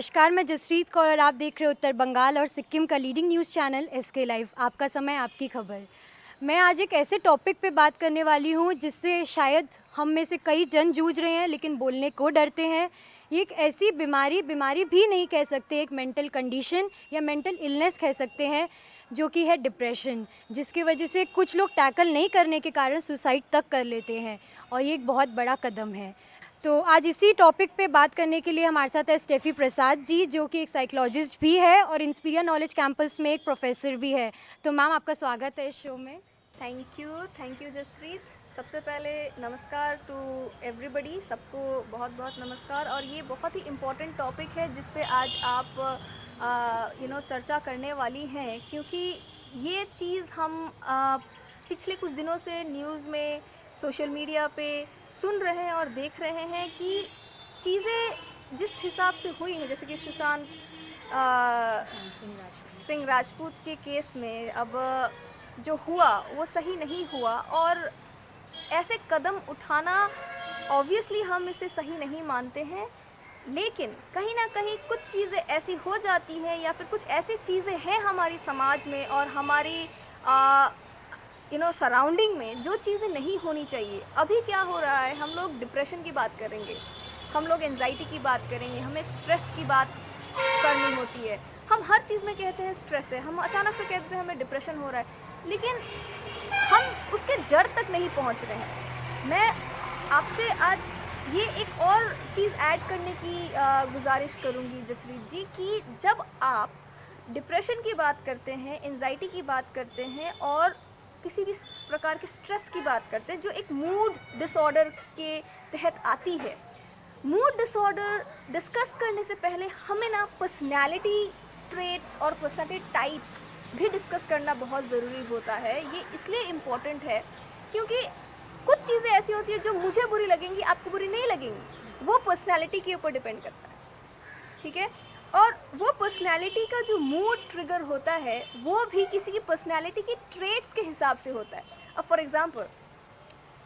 नमस्कार, मैं जसरीत कौर और आप देख रहे हो उत्तर बंगाल और सिक्किम का leading news channel SK live. आपका समय, आपकी खबर। मैं आज एक ऐसे टॉपिक पे बात करने वाली हूँ जिससे शायद हम में से कई जन जूझ रहे हैं लेकिन बोलने को डरते हैं। ये एक ऐसी बीमारी भी नहीं कह सकते, एक मेंटल कंडीशन या मेंटल इलनेस कह सकते हैं, जो कि है डिप्रेशन, जिसकी वजह से कुछ लोग टैकल नहीं करने के कारण सुसाइड तक कर लेते हैं और ये एक बहुत बड़ा कदम है। तो आज इसी टॉपिक पे बात करने के लिए हमारे साथ है स्टेफी प्रसाद जी, जो कि एक साइकोलॉजिस्ट भी है और इंस्पीरिया नॉलेज कैंपस में एक प्रोफेसर भी है। तो मैम, आपका स्वागत है इस शो में। Thank you Jasreet. सबसे पहले नमस्कार टू एवरीबडी, सबको बहुत बहुत नमस्कार। और ये बहुत ही इम्पोर्टेंट टॉपिक है जिस पे आज आप चर्चा करने वाली हैं, क्योंकि ये चीज़ हम पिछले कुछ दिनों से न्यूज़ में, सोशल मीडिया पे सुन रहे हैं और देख रहे हैं कि चीज़ें जिस हिसाब से हुई हैं, जैसे कि सुशांत सिंह राजपूत के केस में अब जो हुआ वो सही नहीं हुआ, और ऐसे कदम उठाना ऑब्वियसली हम इसे सही नहीं मानते हैं। लेकिन कहीं ना कहीं कुछ चीज़ें ऐसी हो जाती हैं या फिर कुछ ऐसी चीज़ें हैं हमारी समाज में और हमारी सराउंडिंग में, जो चीज़ें नहीं होनी चाहिए। अभी क्या हो रहा है, हम लोग डिप्रेशन की बात करेंगे, हम लोग एंजाइटी की बात करेंगे, हमें स्ट्रेस की बात करनी होती है। हम हर चीज़ में कहते हैं स्ट्रेस है, हम अचानक से कहते हैं हमें डिप्रेशन हो रहा है, लेकिन हम उसके जड़ तक नहीं पहुंच रहे हैं। मैं आपसे आज ये एक और चीज़ ऐड करने की गुजारिश करूंगी जसरीत जी, कि जब आप डिप्रेशन की बात करते हैं, एंजाइटी की बात करते हैं और किसी भी प्रकार के स्ट्रेस की बात करते हैं जो एक मूड डिसऑर्डर के तहत आती है, मूड डिसऑर्डर डिस्कस करने से पहले हमें ना पर्सनैलिटी ट्रेट्स और पर्सनैलिटी टाइप्स भी डिस्कस करना बहुत ज़रूरी होता है। ये इसलिए इम्पॉर्टेंट है क्योंकि कुछ चीज़ें ऐसी होती है जो मुझे बुरी लगेंगी, आपको बुरी नहीं लगेंगी, वो पर्सनैलिटी के ऊपर डिपेंड करता है, ठीक है। और वो पर्सनैलिटी का जो मूड ट्रिगर होता है वो भी किसी की पर्सनैलिटी की ट्रेट्स के हिसाब से होता है। अब फॉर एग्जांपल,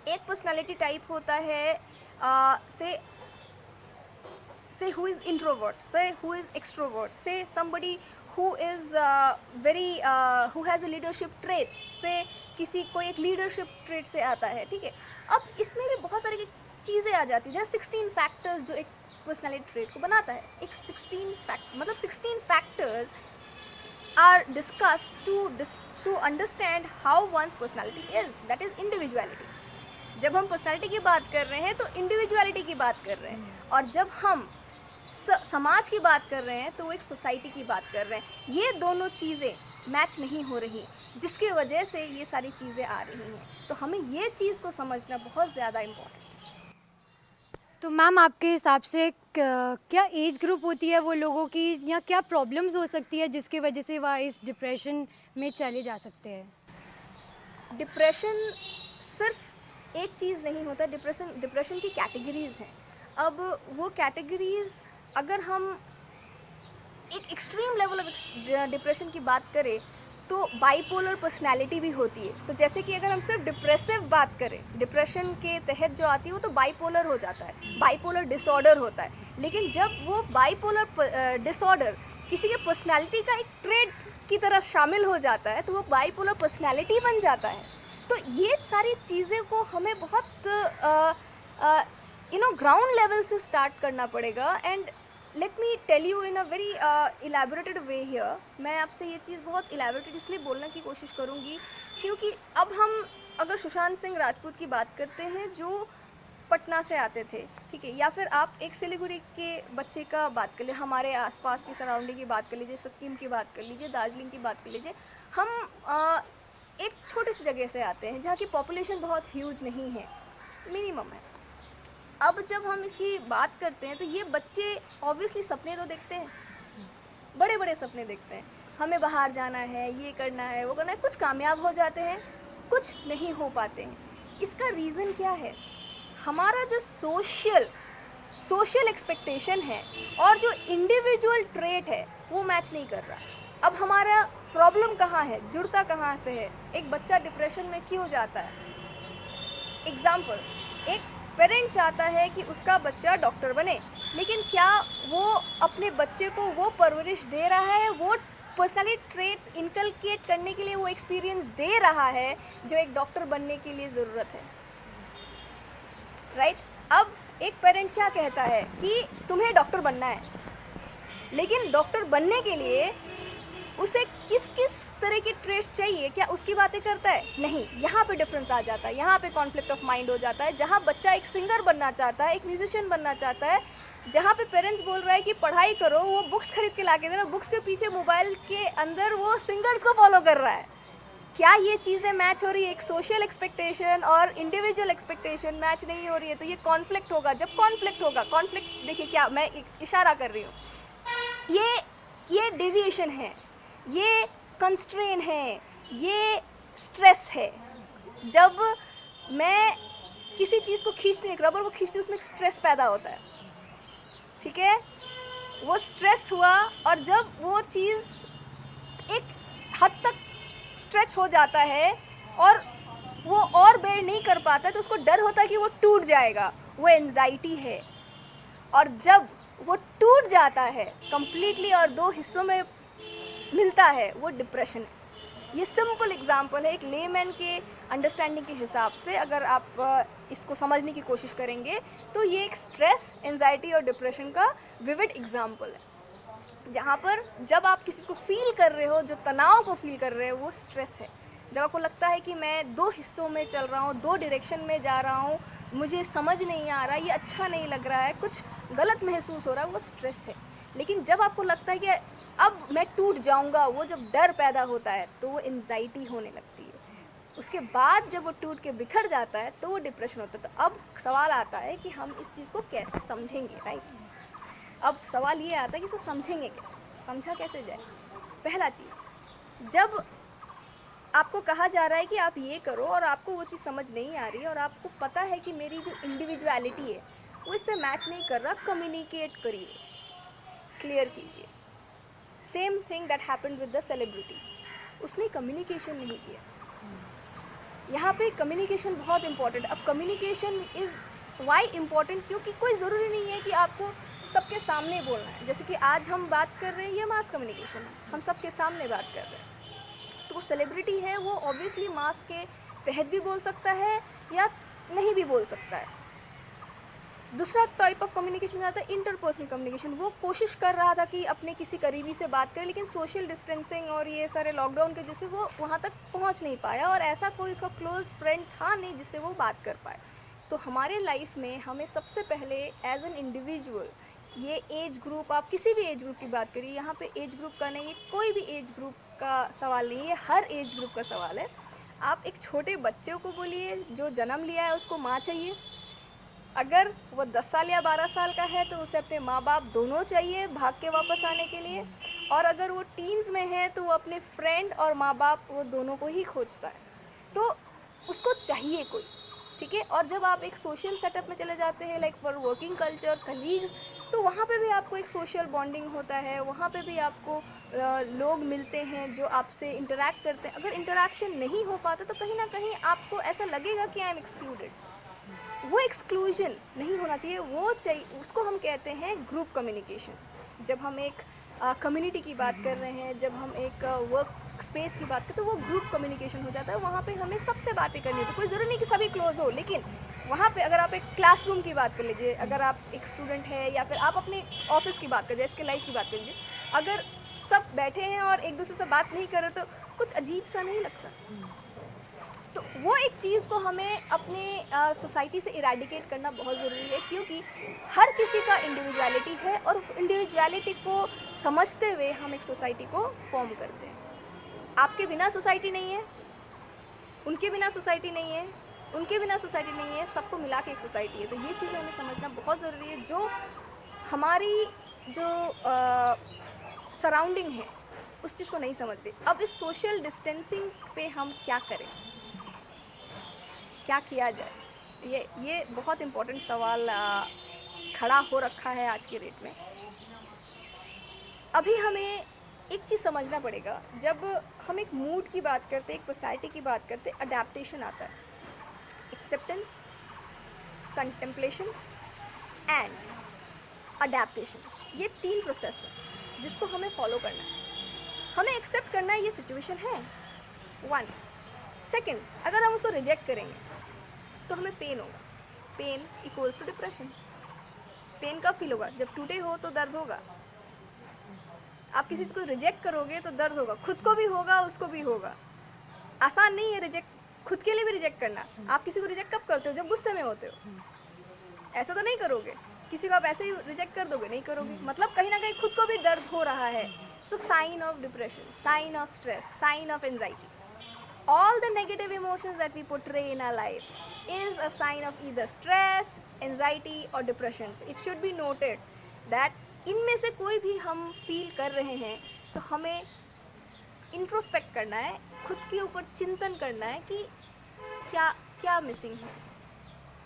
एक पर्सनैलिटी टाइप होता है say who is introvert, say who is extrovert, say somebody who is who has a leadership traits, say किसी कोई एक leadership trait से आता है, ठीक है। अब इसमें भी बहुत सारी चीज़ें आ जाती हैं, 16 फैक्टर्स जो एक पर्सनैलिटी ट्रेट को बनाता है। एक 16 factors are discussed to understand how one's personality is, that is individuality. जब हम पर्सनैलिटी की बात कर रहे हैं तो इंडिविजुअलिटी की बात कर रहे हैं, और जब हम समाज की बात कर रहे हैं तो वो एक सोसाइटी की बात कर रहे हैं। ये दोनों चीज़ें मैच नहीं हो रही, जिसकी वजह से ये सारी चीज़ें आ रही हैं। तो हमें ये चीज़ को समझना बहुत ज़्यादा इम्पोर्टेंट है। तो मैम, आपके हिसाब से क्या एज ग्रुप होती है वो लोगों की, या क्या प्रॉब्लम्स हो सकती है जिसकी वजह से वह इस डिप्रेशन में चले जा सकते हैं? डिप्रेशन सिर्फ एक चीज़ नहीं होता, डिप्रेशन की कैटेगरीज हैं। अब वो कैटेगरीज, अगर हम एक एक्सट्रीम लेवल ऑफ डिप्रेशन की बात करें तो बाइपोलर पर्सनैलिटी भी होती है। सो जैसे कि अगर हम सिर्फ डिप्रेसिव बात करें, डिप्रेशन के तहत जो आती है वो तो बाइपोलर हो जाता है, बाइपोलर डिसऑर्डर होता है। लेकिन जब वो बाइपोलर डिसऑर्डर किसी के पर्सनैलिटी का एक ट्रेट की तरह शामिल हो जाता है तो वो बाइपोलर पर्सनैलिटी बन जाता है। तो ये सारी चीज़ें को हमें बहुत ग्राउंड लेवल से स्टार्ट करना पड़ेगा। And let me tell you in a very elaborated way here. मैं आपसे ये चीज़ बहुत इलेबोरेटेड इसलिए बोलने की कोशिश करूँगी क्योंकि अब हम अगर सुशांत सिंह राजपूत की बात करते हैं जो पटना से आते थे, ठीक है, या फिर आप एक सिलीगुड़ी के बच्चे का बात कर लीजिए, हमारे आसपास की सराउंडिंग की बात कर लीजिए, सिक्किम की बात कर लीजिए, दार्जिलिंग की बात कर लीजिए। हम एक छोटी सी जगह से आते हैं जहाँ की पॉपुलेशन बहुत ह्यूज नहीं है, मिनिमम है। अब जब हम इसकी बात करते हैं तो ये बच्चे ऑब्वियसली सपने तो देखते हैं, बड़े बड़े सपने देखते हैं, हमें बाहर जाना है, ये करना है, वो करना है। कुछ कामयाब हो जाते हैं, कुछ नहीं हो पाते हैं। इसका रीज़न क्या है? हमारा जो सोशल एक्सपेक्टेशन है और जो इंडिविजुअल ट्रेट है वो मैच नहीं कर रहा। अब हमारा प्रॉब्लम कहाँ है, जुड़ता कहाँ से है? एक बच्चा डिप्रेशन में क्यों जाता है? एग्जाम्पल, एक पेरेंट चाहता है कि उसका बच्चा डॉक्टर बने, लेकिन क्या वो अपने बच्चे को वो परवरिश दे रहा है, वो पर्सनालिटी ट्रेट्स इनकलकेट करने के लिए वो एक्सपीरियंस दे रहा है जो एक डॉक्टर बनने के लिए ज़रूरत है, राइट? अब एक पेरेंट क्या कहता है कि तुम्हें डॉक्टर बनना है, लेकिन डॉक्टर बनने के लिए उसे किस किस तरह के ट्रेट्स चाहिए, क्या उसकी बातें करता है? नहीं। यहाँ पे डिफरेंस आ जाता है, यहाँ पे कॉन्फ्लिक्ट ऑफ माइंड हो जाता है। जहाँ बच्चा एक सिंगर बनना चाहता है, एक म्यूजिशियन बनना चाहता है, जहाँ पे पेरेंट्स बोल रहा है कि पढ़ाई करो, वो बुक्स खरीद के ला के दे रहा है, बुक्स के पीछे मोबाइल के अंदर वो सिंगर्स को फॉलो कर रहा है। क्या ये चीज़ें मैच हो रही है? एक सोशल एक्सपेक्टेशन और इंडिविजुअल एक्सपेक्टेशन मैच नहीं हो रही है, तो ये कॉन्फ्लिक्ट होगा। जब कॉन्फ्लिक्ट होगा, कॉन्फ्लिक्ट देखिए क्या मैं एक इशारा कर रही हूँ, ये डेविएशन है, ये कंस्ट्रेन है, ये स्ट्रेस है। जब मैं किसी चीज़ को खींचती हूँ, एक रबर को खींचती हूँ, उसमें एक स्ट्रेस पैदा होता है, ठीक है? वो स्ट्रेस हुआ और जब वो चीज़ एक हद तक स्ट्रेच हो जाता है और वो और बेयर नहीं कर पाता है, तो उसको डर होता है कि वो टूट जाएगा, वो एंजाइटी है। और जब वो टूट जाता है कंप्लीटली और दो हिस्सों में मिलता है, वो डिप्रेशन है। ये सिंपल एग्जांपल है, एक लेमैन के अंडरस्टैंडिंग के हिसाब से अगर आप इसको समझने की कोशिश करेंगे तो ये एक स्ट्रेस, एंजाइटी और डिप्रेशन का विविड एग्जांपल है, जहाँ पर जब आप किसी को फील कर रहे हो, जो तनाव को फील कर रहे हो, वो स्ट्रेस है। जब आपको लगता है कि मैं दो हिस्सों में चल रहा हूँ, दो डायरेक्शन में जा रहा हूँ, मुझे समझ नहीं आ रहा, ये अच्छा नहीं लग रहा है, कुछ गलत महसूस हो रहा है, वो स्ट्रेस है। लेकिन जब आपको लगता है कि अब मैं टूट जाऊंगा, वो जब डर पैदा होता है तो वो एंजाइटी होने लगती है। उसके बाद जब वो टूट के बिखर जाता है तो वो डिप्रेशन होता है। तो अब सवाल आता है कि हम इस चीज़ को कैसे समझेंगे, राइट? अब सवाल ये आता है कि इसको समझेंगे कैसे, समझा कैसे जाए? पहला चीज़, जब आपको कहा जा रहा है कि आप ये करो और आपको वो चीज़ समझ नहीं आ रही है और आपको पता है कि मेरी जो इंडिविजुअलिटी है वो इससे मैच नहीं कर रहा, कम्युनिकेट करिए, क्लियर कीजिए। Same thing that happened with the celebrity, उसने कम्युनिकेशन नहीं किया। यहाँ पे कम्युनिकेशन बहुत इंपॉर्टेंट। अब कम्युनिकेशन इज़ वाई इम्पॉर्टेंट, क्योंकि कोई ज़रूरी नहीं है कि आपको सबके सामने बोलना है। जैसे कि आज हम बात कर रहे हैं, ये मास कम्युनिकेशन है, हम सबके सामने बात कर रहे हैं। तो वो सेलिब्रिटी है, वो ऑब्वियसली मास के तहत भी बोल सकता है या नहीं भी बोल सकता है। दूसरा टाइप ऑफ कम्युनिकेशन आता है इंटरपर्सनल कम्युनिकेशन। वो कोशिश कर रहा था कि अपने किसी करीबी से बात करे, लेकिन सोशल डिस्टेंसिंग और ये सारे लॉकडाउन की वजह से वो वहाँ तक पहुँच नहीं पाया और ऐसा कोई उसका क्लोज फ्रेंड था नहीं जिससे वो बात कर पाए। तो हमारे लाइफ में हमें सबसे पहले एज एन इंडिविजुअल, ये एज ग्रुप, आप किसी भी एज ग्रुप की बात करिए, यहाँ पे एज ग्रुप का नहीं है, कोई भी एज ग्रुप का सवाल नहीं है, हर एज ग्रुप का सवाल है। आप एक छोटे बच्चे को बोलिए जो जन्म लिया है उसको माँ चाहिए, अगर वो 10 साल या 12 साल का है तो उसे अपने माँ बाप दोनों चाहिए भाग के वापस आने के लिए, और अगर वो टीन्स में है तो वो अपने फ्रेंड और माँ बाप वो दोनों को ही खोजता है। तो उसको चाहिए कोई, ठीक है? और जब आप एक सोशल सेटअप में चले जाते हैं, like for working culture, colleagues, तो वहाँ पे भी आपको एक सोशल बॉन्डिंग होता है, वहाँ पे भी आपको लोग मिलते हैं जो आपसे इंटरैक्ट करते हैं। अगर इंटरैक्शन नहीं हो पाता तो कहीं ना कहीं आपको ऐसा लगेगा कि आई एम एक्सक्लूडेड। वो एक्सक्लूजन नहीं होना चाहिए, वो चाहिए, उसको हम कहते हैं ग्रुप कम्युनिकेशन। जब हम एक कम्युनिटी की बात कर रहे हैं, जब हम एक वर्क स्पेस की बात करते हैं, तो वो ग्रुप कम्युनिकेशन हो जाता है। वहाँ पे हमें सबसे बातें करनी होती है, कोई ज़रूरी नहीं कि सभी क्लोज हो, लेकिन वहाँ पे अगर आप एक क्लासरूम की बात कर लीजिए, अगर आप एक स्टूडेंट है या फिर आप अपने ऑफिस की बात कर लीजिए, इसके लाइफ की बात कर लीजिए, अगर सब बैठे हैं और एक दूसरे से बात नहीं कर रहे तो कुछ अजीब सा नहीं लगता। तो वो एक चीज़ को हमें अपने सोसाइटी से इरेडिकेट करना बहुत ज़रूरी है, क्योंकि हर किसी का इंडिविजुअलिटी है और उस इंडिविजुअलिटी को समझते हुए हम एक सोसाइटी को फॉर्म करते हैं। आपके बिना सोसाइटी नहीं है, उनके बिना सोसाइटी नहीं है, उनके बिना सोसाइटी नहीं है, सबको मिला के एक सोसाइटी है। तो ये चीज़ें हमें समझना बहुत ज़रूरी है। जो हमारी जो सराउंडिंग है उस चीज़ को नहीं समझ रही। अब इस सोशल डिस्टेंसिंग पे हम क्या करें, क्या किया जाए, ये बहुत इम्पोर्टेंट सवाल खड़ा हो रखा है आज के डेट में। अभी हमें एक चीज़ समझना पड़ेगा, जब हम एक मूड की बात करते हैं, एक पर्सनैलिटी की बात करते हैं, अडेप्टेशन आता है, एक्सेप्टेंस, कंटेम्पलेशन एंड अडेप्टेशन। ये 3 प्रोसेस है जिसको हमें फॉलो करना है। हमें एक्सेप्ट करना है ये सिचुएशन है, 1। सेकंड, अगर हम उसको रिजेक्ट करेंगे तो हमें पेन होगा। Pain equals to depression. Pain कब फील होगा? जब टूटे हो तो दर्द होगा। आप किसी चीज़ को रिजेक्ट करोगे तो दर्द होगा, खुद को भी होगा, उसको भी होगा। आसान नहीं है रिजेक्ट, खुद के लिए भी रिजेक्ट करना। आप किसी को रिजेक्ट कब करते हो? जब गुस्से में होते हो। ऐसा तो नहीं करोगे, किसी को आप ऐसे ही रिजेक्ट कर दोगे? नहीं करोगे। मतलब कहीं ना कहीं खुद को भी दर्द हो रहा है। So sign of depression, sign of stress, sign of anxiety, all the negative emotions that we portray in our life is a sign of either stress, anxiety or depression. So it should be noted that इनमें से कोई भी हम feel कर रहे हैं तो हमें इंट्रोस्पेक्ट करना है, खुद के ऊपर चिंतन करना है कि क्या क्या मिसिंग है,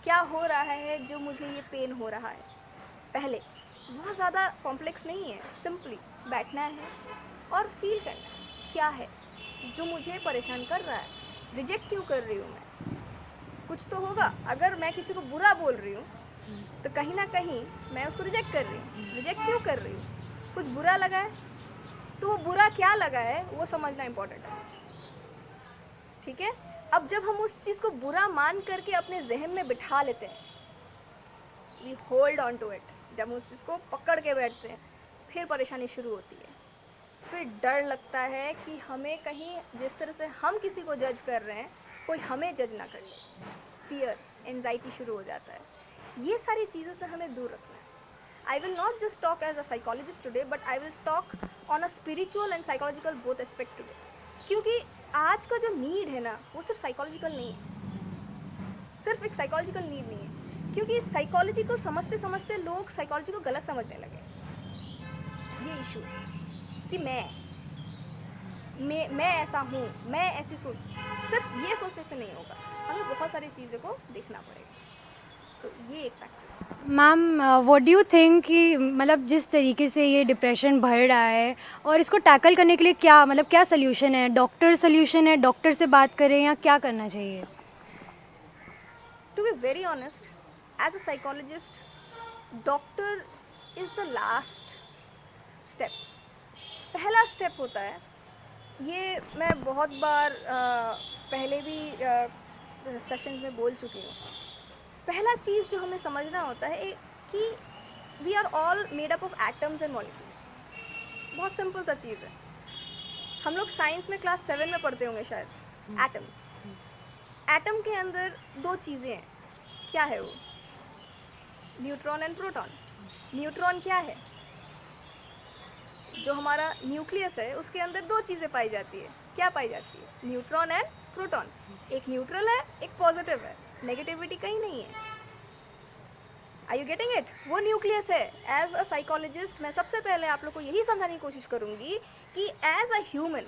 क्या हो रहा है जो मुझे ये पेन हो रहा है। पहले बहुत ज़्यादा कॉम्प्लेक्स नहीं है, सिंपली बैठना है और फील करना है क्या है जो मुझे परेशान कर रहा है। रिजेक्ट क्यों कर रही हूँ मैं? कुछ तो होगा। अगर मैं किसी को बुरा बोल रही हूँ तो कहीं ना कहीं मैं उसको रिजेक्ट कर रही हूँ। रिजेक्ट क्यों कर रही हूँ? कुछ बुरा लगा है, तो वो बुरा क्या लगा है वो समझना इम्पोर्टेंट है। ठीक है? अब जब हम उस चीज़ को बुरा मान करके अपने जहन में बिठा लेते हैं, we hold on to it, जब हम उस चीज़ को पकड़ के बैठते हैं, फिर परेशानी शुरू होती है। फिर डर लगता है कि हमें कहीं जिस तरह से हम किसी को जज कर रहे हैं कोई हमें जज ना कर ले। फियर, एंजाइटी शुरू हो जाता है। ये सारी चीज़ों से हमें दूर रखना है। I will not just talk as a psychologist today, but I will talk on a spiritual and psychological both aspect today. क्योंकि आज का जो नीड है ना वो सिर्फ साइकोलॉजिकल नहीं है, सिर्फ एक साइकोलॉजिकल नीड नहीं है। क्योंकि साइकोलॉजी को समझते समझते लोग साइकोलॉजी को गलत समझने लगे। ये इशू कि मैं ऐसा हूँ, मैं ऐसी सोच, सिर्फ ये सोचने से नहीं होगा, हमें बहुत सारी चीज़ों को देखना पड़ेगा। तो ये एक फैक्टर है। Ma'am, what do you think कि मतलब जिस तरीके से ये डिप्रेशन बढ़ रहा है और इसको टैकल करने के लिए क्या मतलब क्या सल्यूशन है? डॉक्टर सल्यूशन है, डॉक्टर से बात करें या क्या करना चाहिए? To be very honest, as a psychologist, doctor is the last step. पहला स्टेप होता है, ये मैं बहुत बार पहले भी सेशंस में बोल चुकी हूँ। पहला चीज़ जो हमें समझना होता है कि we are all made up of atoms and molecules. बहुत सिंपल सा चीज़ है। हम लोग साइंस में क्लास 7 में पढ़ते होंगे शायद, एटम्स। एटम के अंदर 2 चीज़ें हैं। क्या है वो? Neutron and proton. न्यूट्रॉन क्या है? जो हमारा न्यूक्लियस है उसके अंदर 2 चीज़ें पाई जाती है। क्या पाई जाती है? Neutron and proton. एक न्यूट्रल है, एक पॉजिटिव है। नेगेटिविटी कहीं नहीं है। Are you getting it? वो न्यूक्लियस है। एज अ साइकोलॉजिस्ट मैं सबसे पहले आप लोग को यही समझाने की कोशिश करूँगी कि एज अ ह्यूमन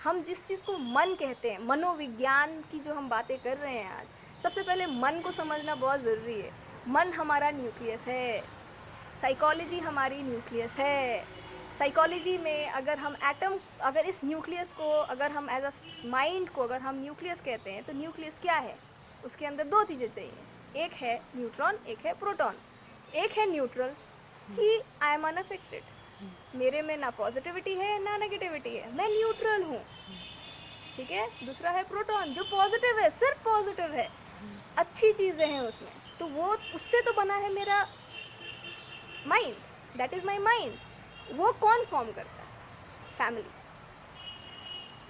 हम जिस चीज़ को मन कहते हैं, मनोविज्ञान की जो हम बातें कर रहे हैं आज, सबसे पहले मन को समझना बहुत ज़रूरी है। मन हमारा न्यूक्लियस है, साइकोलॉजी हमारी न्यूक्लियस है। साइकोलॉजी में अगर हम एटम, अगर इस न्यूक्लियस को, अगर हम एज अ माइंड को अगर हम न्यूक्लियस कहते हैं, तो न्यूक्लियस क्या है? उसके अंदर 2 चीज़ें चाहिए। एक है न्यूट्रॉन, एक है प्रोटॉन। एक है न्यूट्रल कि आई एम अनअफेक्टेड, मेरे में ना पॉजिटिविटी है ना नेगेटिविटी है, मैं न्यूट्रल हूँ। ठीक है? दूसरा है प्रोटॉन जो पॉजिटिव है, सिर्फ पॉजिटिव है, अच्छी चीज़ें हैं उसमें। तो वो उससे तो बना है मेरा mind, that is my mind. वो कौन फॉर्म करता है? फैमिली।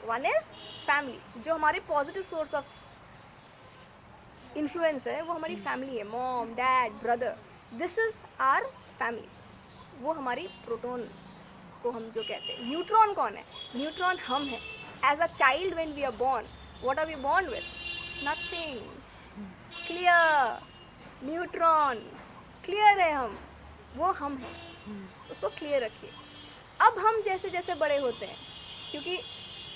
वन इज फैमिली, जो हमारे पॉजिटिव सोर्स ऑफ इन्फ्लुएंस है वो हमारी फैमिली है, mom, dad, brother. This is our family. वो हमारी प्रोटॉन को हम जो कहते हैं। न्यूट्रॉन कौन है? न्यूट्रॉन हम हैं। As a child when we are born, what are we born with? Nothing. Clear. Neutron clear है, वो हम हैं। उसको क्लियर रखिए। अब हम जैसे जैसे बड़े होते हैं, क्योंकि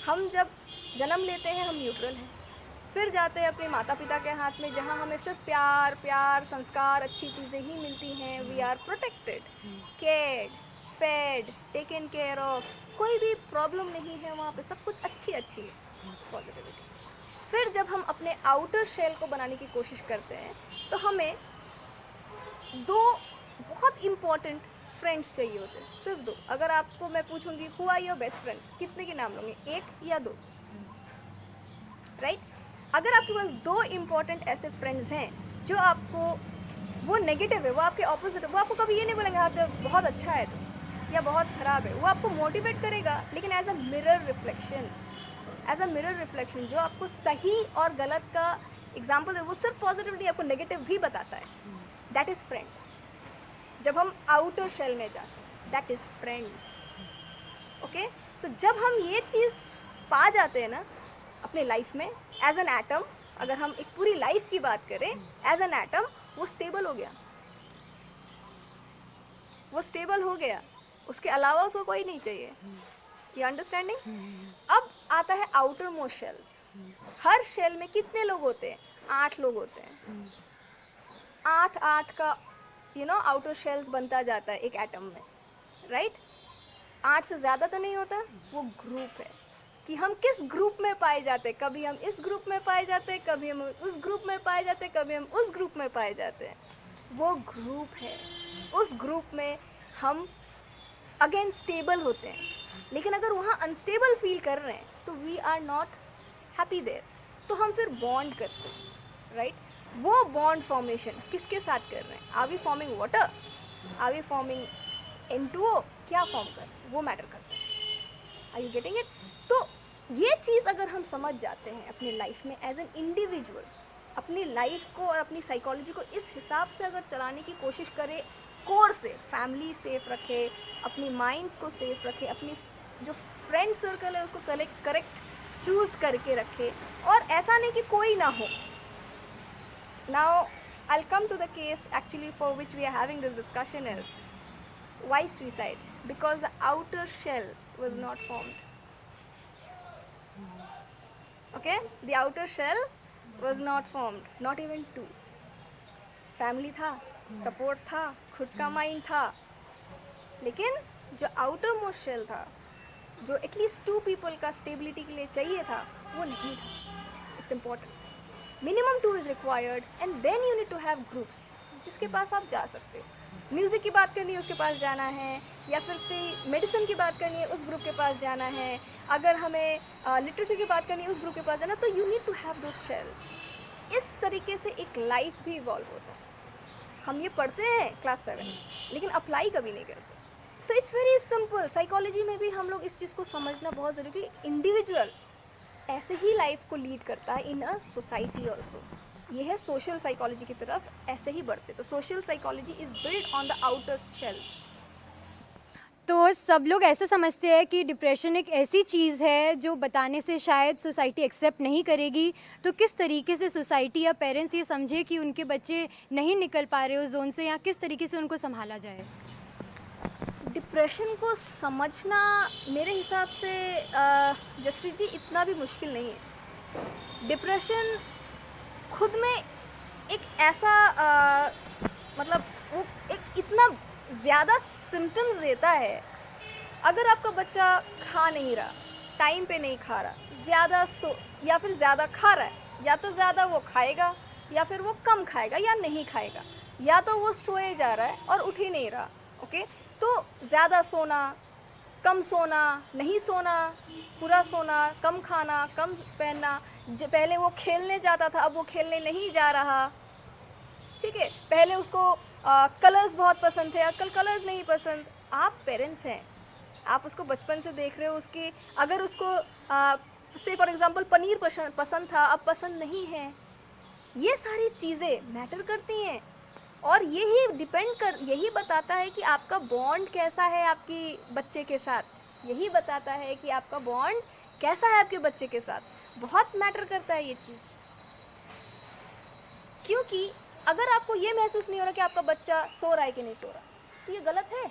हम जब जन्म लेते हैं हम न्यूट्रल हैं, फिर जाते हैं अपने माता पिता के हाथ में जहाँ हमें सिर्फ प्यार प्यार, संस्कार, अच्छी चीज़ें ही मिलती हैं। We are protected, cared, fed, taken care of. कोई भी प्रॉब्लम नहीं है वहाँ पे, सब कुछ अच्छी अच्छी है, पॉजिटिविटी। फिर जब हम अपने आउटर शेल को बनाने की कोशिश करते हैं तो हमें 2 बहुत इम्पॉर्टेंट फ्रेंड्स चाहिए होते हैं, सिर्फ 2। अगर आपको मैं पूछूंगी who are your best friends, कितने के नाम लोगे, 1 या 2, राइट? अगर आपके पास 2 इम्पॉर्टेंट ऐसे फ्रेंड्स हैं जो आपको, वो नेगेटिव है, वो आपके ऑपोजिट है, वो आपको कभी ये नहीं बोलेंगे हाँ जब बहुत अच्छा है तो, या बहुत ख़राब है, वो आपको मोटिवेट करेगा लेकिन as a mirror reflection, as a mirror reflection, जो आपको सही और गलत का एग्जाम्पल है, वो सिर्फ पॉजिटिव नहीं, आपको नेगेटिव भी बताता है। That is friend. जब हम आउटर शेल में जाते हैं, दैट इज़ फ्रेंड। ओके, तो जब हम ये चीज़ पा जाते हैं ना अपने लाइफ में एज एन एटम, अगर हम एक पूरी लाइफ की बात करें एज एन एटम, वो स्टेबल हो गया, वो स्टेबल हो गया, उसके अलावा उसको कोई नहीं चाहिए। ये अंडरस्टैंडिंग? अब आता है आउटर मोस्ट शेल्स। हर शेल में कितने लोग होते हैं? 8 लोग होते हैं। 8 का आउटर शेल्स बनता जाता है एक एटम में, राइट? 8 से ज़्यादा तो नहीं होता। वो ग्रुप है कि हम किस ग्रुप में पाए जाते हैं। कभी हम इस ग्रुप में पाए जाते हैं, कभी हम उस ग्रुप में पाए जाते हैं, कभी हम उस ग्रुप में पाए जाते हैं। वो ग्रुप है, उस ग्रुप में हम अगेन स्टेबल होते हैं। लेकिन अगर वहाँ अनस्टेबल फील कर रहे हैं तो we are not happy there, तो हम फिर बॉन्ड करते हैं, राइट? वो बॉन्ड फॉर्मेशन किसके साथ कर रहे हैं? Are we forming water, are we forming N2O? क्या फॉर्म कर रहे हैं वो मैटर करता है। Are you getting it? तो ये चीज़ अगर हम समझ जाते हैं अपने लाइफ में एज एन इंडिविजुअल, अपनी लाइफ को और अपनी साइकोलॉजी को इस हिसाब से अगर चलाने की कोशिश करें, कोर से फैमिली सेफ रखे, अपनी माइंड्स को सेफ रखे, अपनी जो फ्रेंड सर्कल है उसको करेक्ट चूज़ करके रखे, और ऐसा नहीं कि कोई ना हो। Now I'll come to the case actually for which we are having this discussion is why suicide? Because the outer shell was not formed. Okay, the outer shell was not formed, not even 2. Family था, support था, खुद का mind था, लेकिन जो outer most shell था, जो at least 2 people का स्टेबिलिटी के लिए चाहिए था, वो नहीं था। It's important. Minimum 2 is required and then you need to have groups जिसके पास आप जा सकते हो। म्यूज़िक की बात करनी है उसके पास जाना है, या फिर कोई मेडिसिन की बात करनी है उस ग्रुप के पास जाना है, अगर हमें लिटरेचर की बात करनी है उस ग्रुप के पास जाना, तो you need to have those shells. इस तरीके से एक लाइफ भी इवॉल्व होता है। हम ये पढ़ते हैं क्लास 7 लेकिन अप्लाई कभी नहीं करते। तो इट्स वेरी सिंपल। साइकोलॉजी में भी हम लोग इस चीज़ को समझना बहुत ज़रूरी है कि इंडिविजुअल ऐसे ही लाइफ को लीड करता है इन अ सोसाइटी ऑल्सो। ये है सोशल साइकोलॉजी की तरफ ऐसे ही बढ़ते। तो social psychology is build on the outer shells. तो सब लोग ऐसा समझते हैं कि डिप्रेशन एक ऐसी चीज़ है जो बताने से शायद सोसाइटी एक्सेप्ट नहीं करेगी। तो किस तरीके से सोसाइटी या पेरेंट्स ये समझे कि उनके बच्चे नहीं निकल पा रहे उस जोन से, या किस तरीके से उनको संभाला जाए? डिप्रेशन को समझना मेरे हिसाब से जसप्रीत जी इतना भी मुश्किल नहीं है। डिप्रेशन खुद में एक ऐसा मतलब वो एक इतना ज़्यादा सिम्टम्स देता है। अगर आपका बच्चा खा नहीं रहा, टाइम पे नहीं खा रहा, ज़्यादा या फिर ज़्यादा खा रहा है, या तो ज़्यादा वो खाएगा या फिर वो कम खाएगा या नहीं खाएगा, या तो वो सोए जा रहा है और उठ ही नहीं रहा। ओके, तो ज़्यादा सोना, कम सोना, नहीं सोना, पूरा सोना, कम खाना, कम पहनना, पहले वो खेलने जाता था अब वो खेलने नहीं जा रहा, ठीक है, पहले उसको कलर्स बहुत पसंद थे आजकल कलर्स नहीं पसंद। आप पेरेंट्स हैं, आप उसको बचपन से देख रहे हो, उसकी अगर उसको से फॉर एग्जांपल पनीर पसंद था अब पसंद नहीं है। ये सारी चीज़ें मैटर करती हैं और यही बताता है कि आपका बॉन्ड कैसा है आपकी बच्चे के साथ, यही बताता है कि आपका बॉन्ड कैसा है आपके बच्चे के साथ। बहुत मैटर करता है ये चीज़, क्योंकि अगर आपको ये महसूस नहीं हो रहा कि आपका बच्चा सो रहा है कि नहीं सो रहा, तो ये गलत है।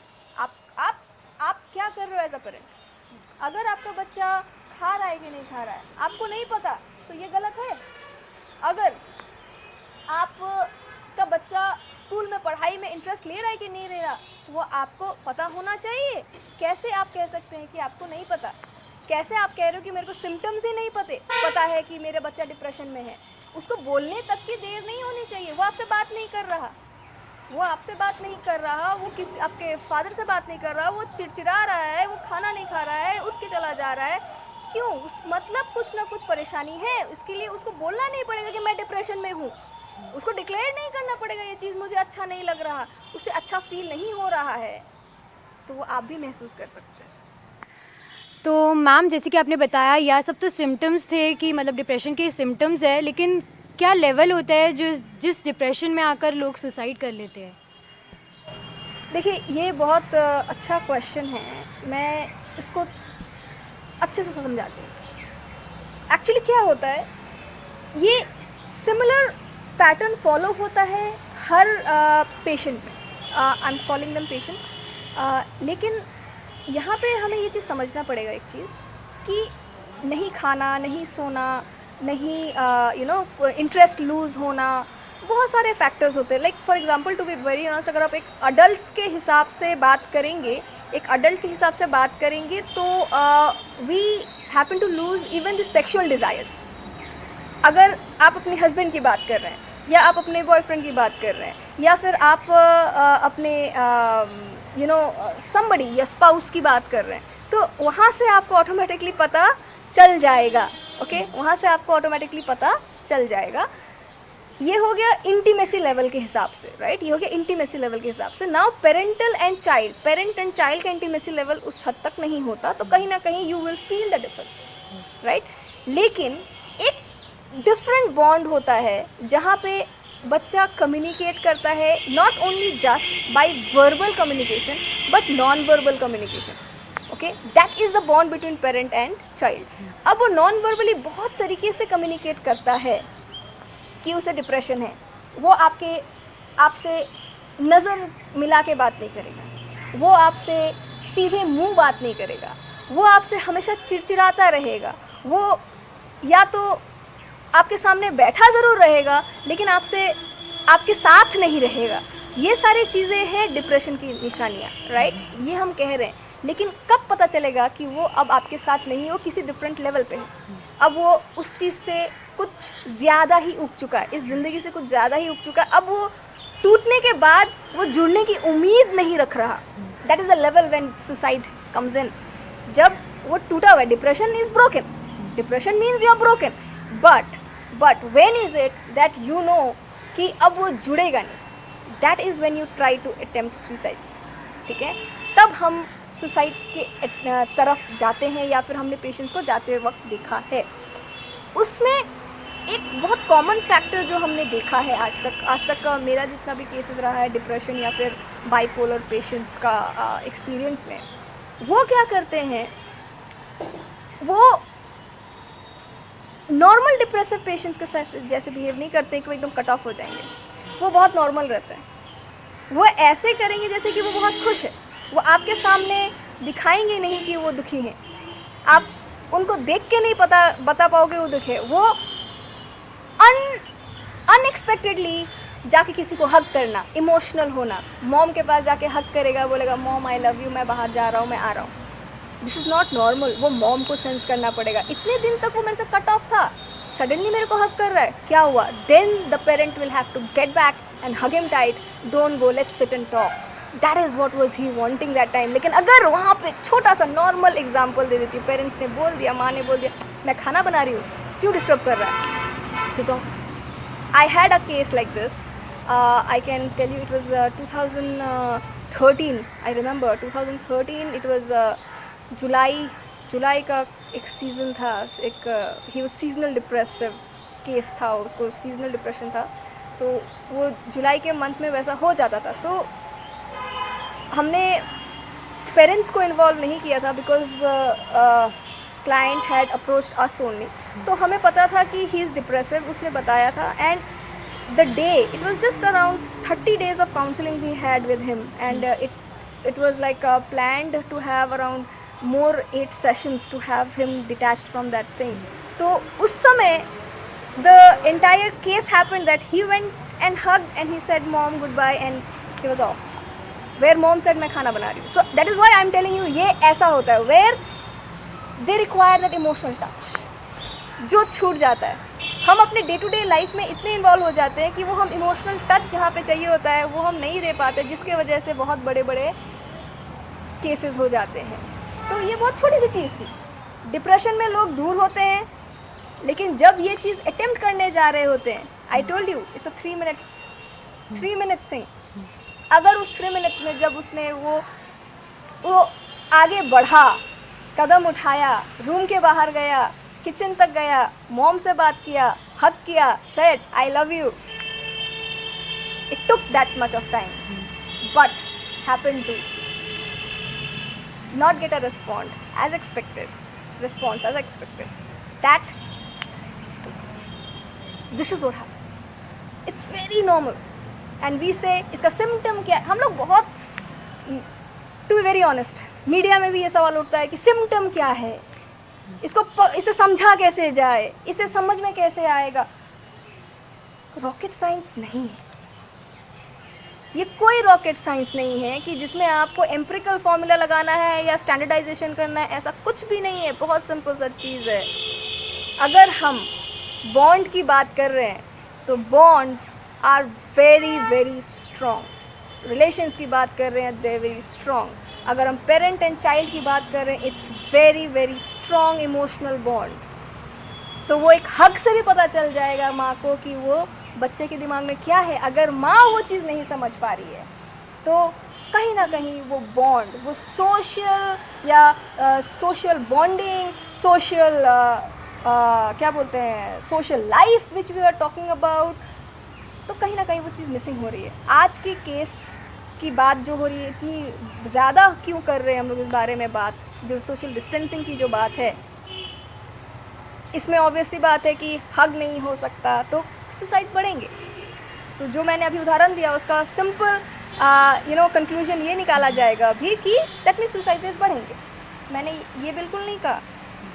आप क्या कर रहे हो एज अ पेरेंट? अगर आपका बच्चा खा रहा है कि नहीं खा रहा है आपको नहीं पता, तो ये गलत है। अगर आपका बच्चा स्कूल में पढ़ाई में इंटरेस्ट ले रहा है कि नहीं ले रहा, वो आपको पता होना चाहिए। कैसे आप कह सकते हैं कि आपको नहीं पता? कैसे आप कह रहे हो कि मेरे को सिम्टम्स ही नहीं पता है कि मेरा बच्चा डिप्रेशन में है? उसको बोलने तक की देर नहीं होनी चाहिए, वो आपसे बात नहीं कर रहा, वो आपसे बात नहीं कर रहा, वो किसी आपके फादर से बात नहीं कर रहा, वो चिड़चिड़ा रहा है, वो खाना नहीं खा रहा है, उठ के चला जा रहा है, क्यों? उस मतलब कुछ ना कुछ परेशानी है। इसके लिए उसको बोलना नहीं पड़ेगा कि मैं डिप्रेशन में हूँ, उसको डिक्लेयर नहीं करना पड़ेगा ये चीज़ मुझे अच्छा नहीं लग रहा, उसे अच्छा फील नहीं हो रहा है, तो वो आप भी महसूस कर सकते हैं। तो मैम, जैसे कि आपने बताया यह सब तो सिम्टम्स थे कि मतलब डिप्रेशन के सिम्टम्स है, लेकिन क्या लेवल होता है जिस डिप्रेशन में आकर लोग सुसाइड कर लेते हैं? देखिए, ये बहुत अच्छा क्वेश्चन है, मैं इसको अच्छे से समझाती हूँ। एक्चुअली क्या होता है, ये सिमिलर पैटर्न फॉलो होता है हर पेशेंट में, I am calling them patient, लेकिन यहाँ पे हमें ये चीज़ समझना पड़ेगा एक चीज़ कि नहीं खाना, नहीं सोना, नहीं इंटरेस्ट लूज़ होना, बहुत सारे फैक्टर्स होते हैं। Like for example, to be very honest, अगर आप एक अडल्ट के हिसाब से बात करेंगे, तो we happen to lose even the sexual desires. अगर आप अपने हस्बैंड की बात कर रहे हैं, या आप अपने बॉयफ्रेंड की बात कर रहे हैं, या फिर आप अपने समबडी या स्पाउस की बात कर रहे हैं, तो वहाँ से आपको ऑटोमेटिकली पता चल जाएगा। ओके, वहाँ से आपको ऑटोमेटिकली पता चल जाएगा। ये हो गया इंटीमेसी लेवल के हिसाब से, राइट? ये हो गया इंटीमेसी लेवल के हिसाब से। नाउ पेरेंट एंड चाइल्ड का इंटीमेसी लेवल उस हद तक नहीं होता, तो कहीं ना कहीं you will feel the difference, right? लेकिन एक डिफरेंट बॉन्ड होता है जहाँ पे बच्चा कम्युनिकेट करता है, not only just by verbal communication but non verbal communication. Okay, that is the bond between parent and child. अब वो नॉन वर्बली बहुत तरीके से कम्युनिकेट करता है कि उसे डिप्रेशन है। वो आपसे नज़र मिला के बात नहीं करेगा, वो आपसे सीधे मुंह बात नहीं करेगा, वो आपसे हमेशा चिड़चिड़ाता रहेगा, वो या तो आपके सामने बैठा ज़रूर रहेगा लेकिन आपके साथ नहीं रहेगा। ये सारी चीज़ें हैं डिप्रेशन की निशानियाँ, राइट? ये हम कह रहे हैं, लेकिन कब पता चलेगा कि वो अब आपके साथ नहीं, वो किसी डिफरेंट लेवल पे है, अब वो उस चीज़ से कुछ ज़्यादा ही उग चुका है, इस ज़िंदगी से कुछ ज़्यादा ही उग चुका है, अब वो टूटने के बाद वो जुड़ने की उम्मीद नहीं रख रहा। That is a level when suicide comes in. जब वो टूटा हुआ है, depression is broken, depression means you are broken, but when is it that you know कि अब वो जुड़ेगा नहीं, that is when you try to attempt suicides. ठीक है, तब हम सुसाइड के तरफ जाते हैं, या फिर हमने पेशेंट्स को जाते वक्त देखा है। उसमें एक बहुत कॉमन फैक्टर जो हमने देखा है आज तक का मेरा जितना भी केसेस रहा है डिप्रेशन या फिर बाइपोलर पेशेंट्स का एक्सपीरियंस में, वो क्या करते हैं, वो नॉर्मल डिप्रेसिव पेशेंट्स के साथ जैसे बिहेव नहीं करते कि वो एकदम कट ऑफ हो जाएंगे। वो बहुत नॉर्मल रहते हैं। वो ऐसे करेंगे जैसे कि वो बहुत खुश है। वो आपके सामने दिखाएंगे नहीं कि वो दुखी हैं। आप उनको देख के नहीं बता पाओगे वो दुखी है। वो अनएक्सपेक्टेडली जाके किसी को हग करना, इमोशनल होना, मॉम के पास जाके हग करेगा, बोलेगा मॉम आई लव यू, मैं बाहर जा रहा हूँ, मैं आ रहा हूँ। This is not normal. वो मॉम को सेंस करना पड़ेगा, इतने दिन तक वो मेरे से कट ऑफ था, सडनली मेरे को हग कर रहा है, क्या हुआ? Then the parent will have to get back and hug him tight, don't go, let's sit and talk. That is what was he wanting that time. लेकिन अगर वहाँ पे छोटा सा नॉर्मल एग्जाम्पल दे देती, पेरेंट्स ने बोल दिया, माँ ने बोल दिया मैं खाना बना रही हूँ, क्यों डिस्टर्ब कर रहा है, is of. I had a case like this. I can tell you it was 2013. I remember 2013. It was जुलाई का एक सीज़न था, एक he was seasonal depressive case था, उसको सीजनल डिप्रेशन था, तो वो जुलाई के मंथ में वैसा हो जाता था। तो हमने पेरेंट्स को इन्वॉल्व नहीं किया था because client had approached us only. तो हमें पता था कि ही इज़ डिप्रेसिव, उसने बताया था। And the day it was just around 30 days of counseling we had with him, and it was like planned to have around more 8 sessions to have him detached from that thing. तो उस समय the entire case happened that he went and hugged and he said mom goodbye and he was off, where mom said मैं खाना बना रही हूँ। So that is why I am telling you, ये ऐसा होता है where they require that emotional touch, जो छूट जाता है। हम अपने डे टू डे लाइफ में इतने इन्वॉल्व हो जाते हैं कि वो हम इमोशनल टच जहाँ पे चाहिए होता है वो हम नहीं दे पाते, जिसके वजह से बहुत बड़े बड़े केसेस हो जाते हैं। तो ये बहुत छोटी सी चीज़ थी। डिप्रेशन में लोग दूर होते हैं, लेकिन जब ये चीज़ अटेम्प्ट करने जा रहे होते हैं, I told you it's a 3 minutes thing. अगर उस 3 मिनट्स में जब उसने वो आगे बढ़ा, कदम उठाया, रूम के बाहर गया, किचन तक गया, मॉम से बात किया, हग किया, said I love you, it took that much of time, but happened to not get a response as expected. That this is what happens. It's very normal. And we say इसका symptom क्या है? हम लोग बहुत, to be very honest, media में भी ये सवाल उठता है कि symptom क्या है, इसे समझा कैसे जाए, इसे समझ में कैसे आएगा। रॉकेट साइंस नहीं है ये, कोई रॉकेट साइंस नहीं है कि जिसमें आपको एम्पिरिकल फॉर्मूला लगाना है या स्टैंडर्डाइजेशन करना है, ऐसा कुछ भी नहीं है। बहुत सिंपल सा चीज़ है। अगर हम बॉन्ड की बात कर रहे हैं तो bonds are very very strong. Relations की बात कर रहे हैं, दे आर वेरी स्ट्रॉन्ग। अगर हम पेरेंट एंड चाइल्ड की बात कर रहे हैं, it's very very strong emotional bond. तो वो एक हक से भी पता चल जाएगा माँ को कि वो बच्चे के दिमाग में क्या है। अगर माँ वो चीज़ नहीं समझ पा रही है तो कहीं ना कहीं वो बॉन्ड, वो सोशल या सोशल बॉन्डिंग, सोशल क्या बोलते हैं, social life which we are talking about, तो कहीं ना कहीं वो चीज़ मिसिंग हो रही है। आज के केस की बात जो हो रही है, इतनी ज़्यादा क्यों कर रहे हैं हम लोग इस बारे में बात, जो सोशल डिस्टेंसिंग की जो बात है, इसमें ऑब्वियस सी बात है कि हग नहीं हो सकता तो सुसाइड्स बढ़ेंगे। तो जो मैंने अभी उदाहरण दिया उसका सिंपल कंक्लूजन ये निकाला जाएगा अभी कि दैट मीन्स सुसाइड्स बढ़ेंगे। मैंने ये बिल्कुल नहीं कहा।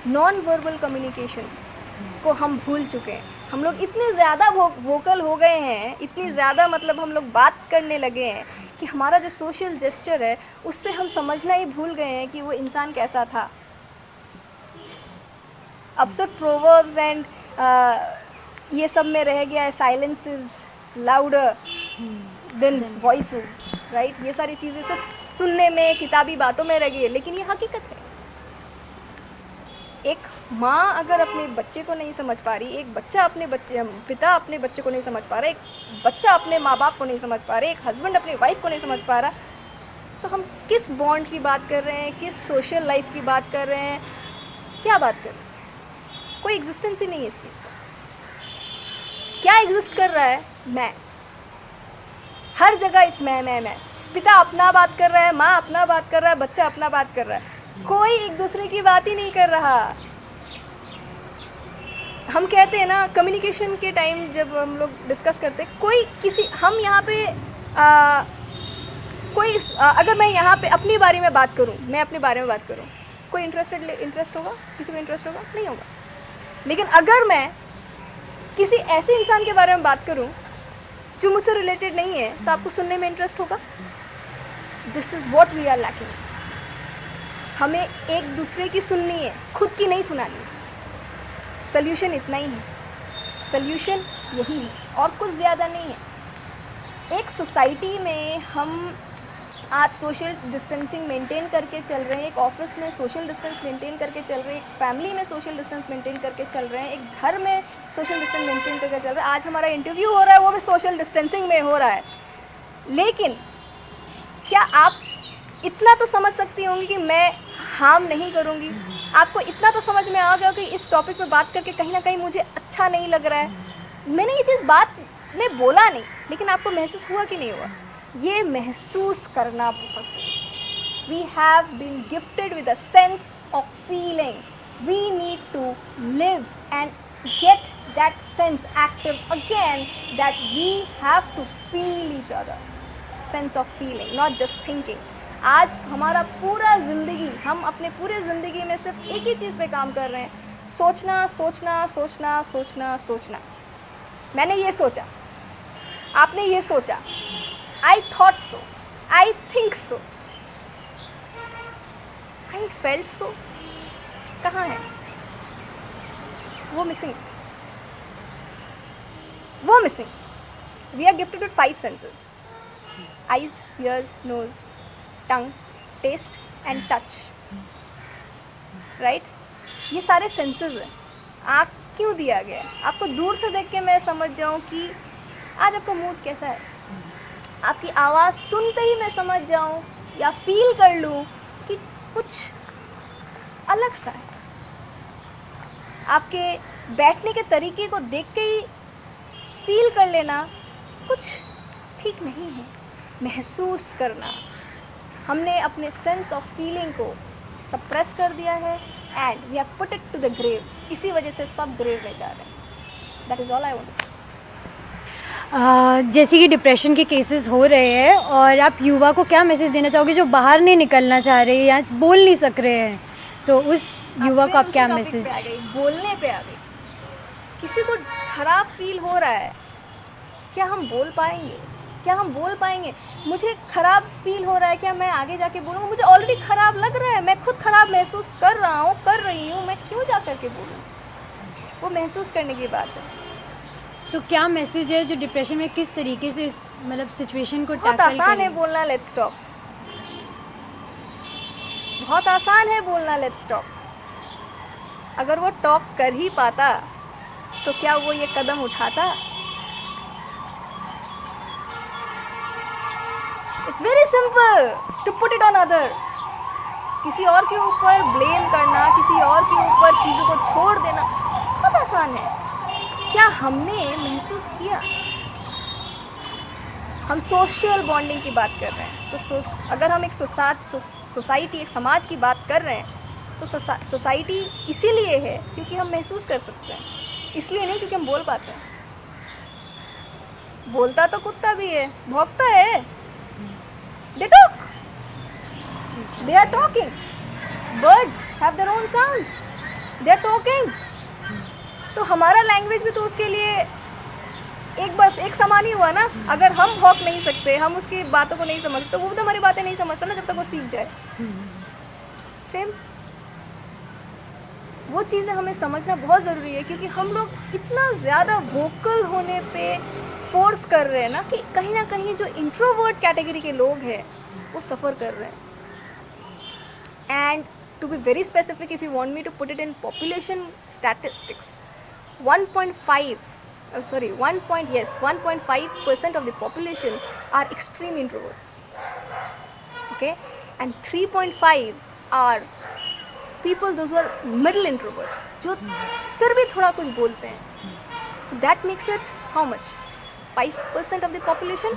नॉन वर्बल कम्युनिकेशन को हम भूल चुके हैं। हम लोग इतने ज़्यादा वोकल हो गए हैं, इतनी ज़्यादा मतलब हम लोग बात करने लगे हैं कि हमारा जो सोशल जेस्चर है उससे हम समझना ही भूल गए हैं कि वो इंसान कैसा था। अब सिर्फ प्रोवर्ब्स एंड ये सब में रह गया है, silence is louder than voices, right. ये सारी चीज़ें सिर्फ सुनने में, किताबी बातों में रह गई है, लेकिन ये हकीकत है। एक माँ अगर अपने बच्चे को नहीं समझ पा रही, एक पिता अपने बच्चे को नहीं समझ पा रहा, एक बच्चा अपने माँ बाप को नहीं समझ पा रहा, एक हस्बैंड अपनी वाइफ को नहीं समझ पा रहा, तो हम किस बॉन्ड की बात कर रहे हैं, किस सोशल लाइफ की बात कर रहे हैं, क्या बात कर रहे हैं? कोई एग्जिस्टेंस ही नहीं है इस चीज़ का। क्या एग्जिस्ट कर रहा है? मैं। हर जगह इट्स मैं। पिता अपना बात कर रहा है, माँ अपना बात कर रहा है, बच्चा अपना बात कर रहा है, कोई एक दूसरे की बात ही नहीं कर रहा। हम कहते हैं ना, कम्युनिकेशन के टाइम जब हम लोग डिस्कस करते हैं, कोई किसी, हम यहाँ पे अगर मैं यहाँ पे अपनी बारे में बात करूँ, मैं अपने बारे में बात करूँ, कोई इंटरेस्ट होगा? किसी को इंटरेस्ट होगा? नहीं होगा। लेकिन अगर मैं किसी ऐसे इंसान के बारे में बात करूं जो मुझसे रिलेटेड नहीं है, तो आपको सुनने में इंटरेस्ट होगा। This is what we are lacking. हमें एक दूसरे की सुननी है, खुद की नहीं सुनानी। सल्यूशन इतना ही है, सल्यूशन यही है और कुछ ज़्यादा नहीं है। एक सोसाइटी में हम आज सोशल डिस्टेंसिंग मेंटेन करके चल रहे हैं, एक ऑफिस में सोशल डिस्टेंस मेंटेन करके चल रहे हैं, एक फैमिली में सोशल डिस्टेंस मेंटेन करके चल रहे हैं, एक घर में सोशल डिस्टेंस मेंटेन करके चल रहा है। आज हमारा इंटरव्यू हो रहा है, वो भी सोशल डिस्टेंसिंग में हो रहा है। लेकिन क्या आप इतना तो समझ सकती होंगी कि मैं हार्म नहीं करूँगी? आपको इतना तो समझ में आ गया कि इस टॉपिक पर बात करके कहीं ना कहीं मुझे अच्छा नहीं लग रहा है। मैंने ये चीज़ बात में बोला नहीं, लेकिन आपको महसूस हुआ कि नहीं हुआ? ये महसूस करना बहुत ज़रूरी। We have been gifted with a sense of feeling. We need to live and get that sense active again, that we have to feel each other. Sense of feeling, not just thinking. आज हमारा पूरा ज़िंदगी, हम अपने पूरे ज़िंदगी में सिर्फ एक ही चीज़ पे काम कर रहे हैं, सोचना सोचना सोचना सोचना सोचना। मैंने ये सोचा, आपने ये सोचा, I thought so, I think so, I felt so। कहाँ है वो? मिसिंग। वो missing. We are gifted with 5 senses, eyes, ears, nose, tongue, taste and touch, right? ये सारे सेंसेस हैं। आँख क्यों दिया गया है? आपको दूर से देख के मैं समझ जाऊँ कि आज आपका मूड कैसा है, आपकी आवाज़ सुनते ही मैं समझ जाऊँ या फील कर लूँ कि कुछ अलग सा है। आपके बैठने के तरीके को देख के ही फील कर लेना कुछ ठीक नहीं है। महसूस करना, हमने अपने सेंस ऑफ फीलिंग को सप्रेस कर दिया है and we have put it to the grave. इसी वजह से सब ग्रेव में जा रहे हैं। That is all I want to say. जैसे कि डिप्रेशन के केसेस हो रहे हैं, और आप युवा को क्या मैसेज देना चाहोगे जो बाहर नहीं निकलना चाह रहे या बोल नहीं सक रहे हैं, तो उस युवा को आप क्या मैसेज? बोलने पे आ गई। किसी को खराब फील हो रहा है, क्या हम बोल पाएंगे? क्या हम बोल पाएंगे? मुझे खराब फील हो रहा है, क्या मैं आगे जाके बोलूँ? मुझे ऑलरेडी खराब लग रहा है, मैं खुद खराब महसूस कर रहा हूँ, कर रही हूँ, मैं क्यों जा कर के बोलूँ? वो महसूस करने की बात है। तो क्या मैसेज है जो डिप्रेशन में किस तरीके से इस मतलब सिचुएशन को बहुत आसान है बोलना लेट्स टॉक। बहुत आसान है बोलना लेट्स टॉक। अगर वो टॉक कर ही पाता तो क्या वो ये कदम उठाता? It's very simple to put it on others. किसी और के ऊपर ब्लेम करना, किसी और के ऊपर चीज़ों को छोड़ देना बहुत आसान है। क्या हमने महसूस किया? हम सोशल बॉन्डिंग की बात कर रहे हैं, तो अगर हम एक सोसाइटी, एक समाज की बात कर रहे हैं, तो सोसाइटी इसीलिए है क्योंकि हम महसूस कर सकते हैं, इसलिए नहीं क्योंकि हम बोल पाते हैं। बोलता तो कुत्ता भी है, भौंकता है, they talk, they are talking, birds have their own sounds, they are talking। तो हमारा लैंग्वेज भी तो उसके लिए एक समान ही हुआ ना। अगर हम भौंक नहीं सकते, हम उसकी बातों को नहीं समझते, तो वो भी तो हमारी बातें नहीं समझता ना जब तक वो सीख जाए। सेम वो चीज़ें हमें समझना बहुत ज़रूरी है, क्योंकि हम लोग इतना ज़्यादा वोकल होने पे फोर्स कर रहे हैं ना कि कहीं ना कहीं जो इंट्रोवर्ट कैटेगरी के लोग हैं वो सफ़र कर रहे हैं। And to be very specific, if you want me to put it in population statistics, 1.5% of the population are extreme introverts, okay, and 3.5 are people those who are middle introverts, जो फिर भी थोड़ा कुछ बोलते हैं। So that makes it how much? 5% of the population।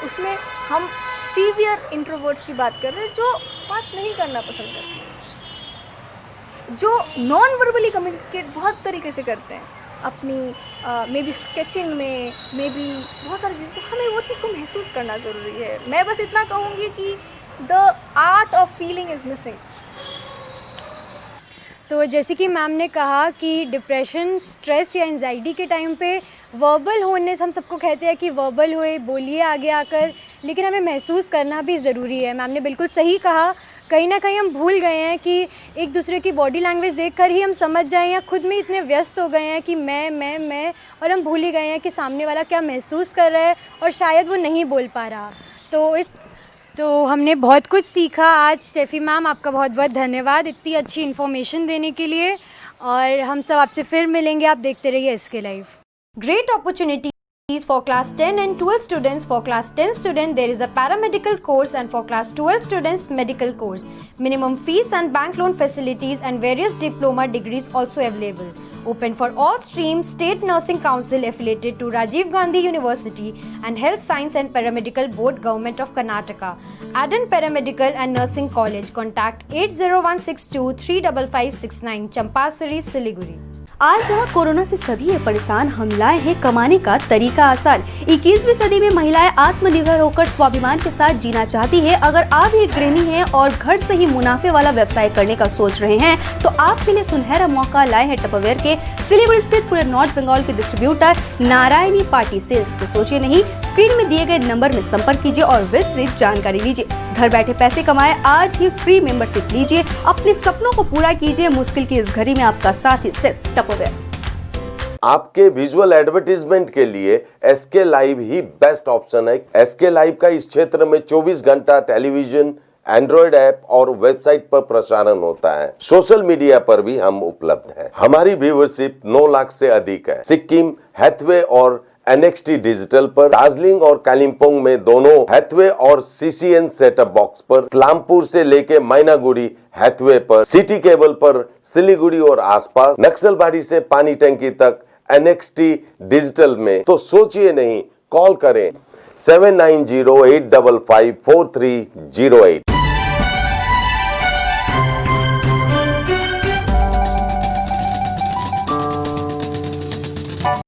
उसमें हम severe introverts की बात कर रहे हैं, जो बात नहीं करना पसंद करते हैं, जो नॉन वर्बली कम्युनिकेट बहुत तरीके से करते हैं अपनी मे बी स्केचिंग में, मे बी बहुत सारी चीज़। तो हमें वो चीज़ को महसूस करना ज़रूरी है। मैं बस इतना कहूँगी कि the art of feeling is missing. तो जैसे कि मैम ने कहा कि डिप्रेशन, स्ट्रेस या एंजाइटी के टाइम पे वर्बल होने, हम सबको कहते हैं कि वर्बल हुए, बोलिए आगे आकर, लेकिन हमें महसूस करना भी ज़रूरी है। मैम ने बिल्कुल सही कहा। कहीं ना कहीं हम भूल गए हैं कि एक दूसरे की बॉडी लैंग्वेज देखकर ही हम समझ जाएं, या खुद में इतने व्यस्त हो गए हैं कि मैं, और हम भूल ही गए हैं कि सामने वाला क्या महसूस कर रहा है और शायद वो नहीं बोल पा रहा। तो हमने बहुत कुछ सीखा आज। स्टेफी मैम, आपका बहुत बहुत धन्यवाद इतनी अच्छी इन्फॉर्मेशन देने के लिए, और हम सब आपसे फिर मिलेंगे। आप देखते रहिए SK live. Great opportunity for class 10 and 12 students. For class 10 students, there is a paramedical course, and for class 12 students, medical course. Minimum fees and bank loan facilities and various diploma degrees also available. Open for all streams. State Nursing Council affiliated to Rajiv Gandhi University and Health Science and Paramedical Board, Government of Karnataka. Adan Paramedical and Nursing College. Contact 80162 35569, Champasari, Siliguri. आज जहाँ corona से सभी है परेशान, हम लाए हैं कमाने का तरीका आसान। 21वीं सदी में महिलाएं आत्मनिर्भर होकर स्वाभिमान के साथ जीना चाहती है। अगर आप एक गृहिणी हैं और घर से ही मुनाफे वाला व्यवसाय करने का सोच रहे हैं, तो आपके लिए सुनहरा मौका लाए हैं टपरवेयर के सिलीगुड़ी स्थित पूरे नॉर्थ बंगाल के डिस्ट्रीब्यूटर नारायणी पार्टी सेल्स। तो सोचिए नहीं, स्क्रीन में दिए गए नंबर में संपर्क कीजिए और विस्तृत जानकारी लीजिए। घर बैठे पैसे कमाए, आज ही फ्री मेंबरशिप लीजिए, अपने सपनों को पूरा कीजिए। मुश्किल की इस घड़ी में आपका साथ ही सिर्फ टपरवेयर। आपके विजुअल एडवर्टीजमेंट के लिए एसके लाइव ही बेस्ट ऑप्शन है। एसके लाइव का इस क्षेत्र में 24 घंटा टेलीविजन, एंड्रॉइड ऐप और वेबसाइट पर प्रसारण होता है। सोशल मीडिया पर भी हम उपलब्ध हैं। हमारी व्यूवरशिप 9 लाख से अधिक है। सिक्किम, हैथवे और NXT डिजिटल पर, दार्जिलिंग और कालिम्पोंग में दोनों हैथवे और CCN सेटअप बॉक्स पर, क्लामपुर से लेके मैनागुड़ी हैथवे पर, सिटी केबल पर सिलीगुड़ी और आसपास, नक्सलबाड़ी से पानी टंकी तक NXT डिजिटल में। तो सोचिए नहीं, कॉल करें 7908554308।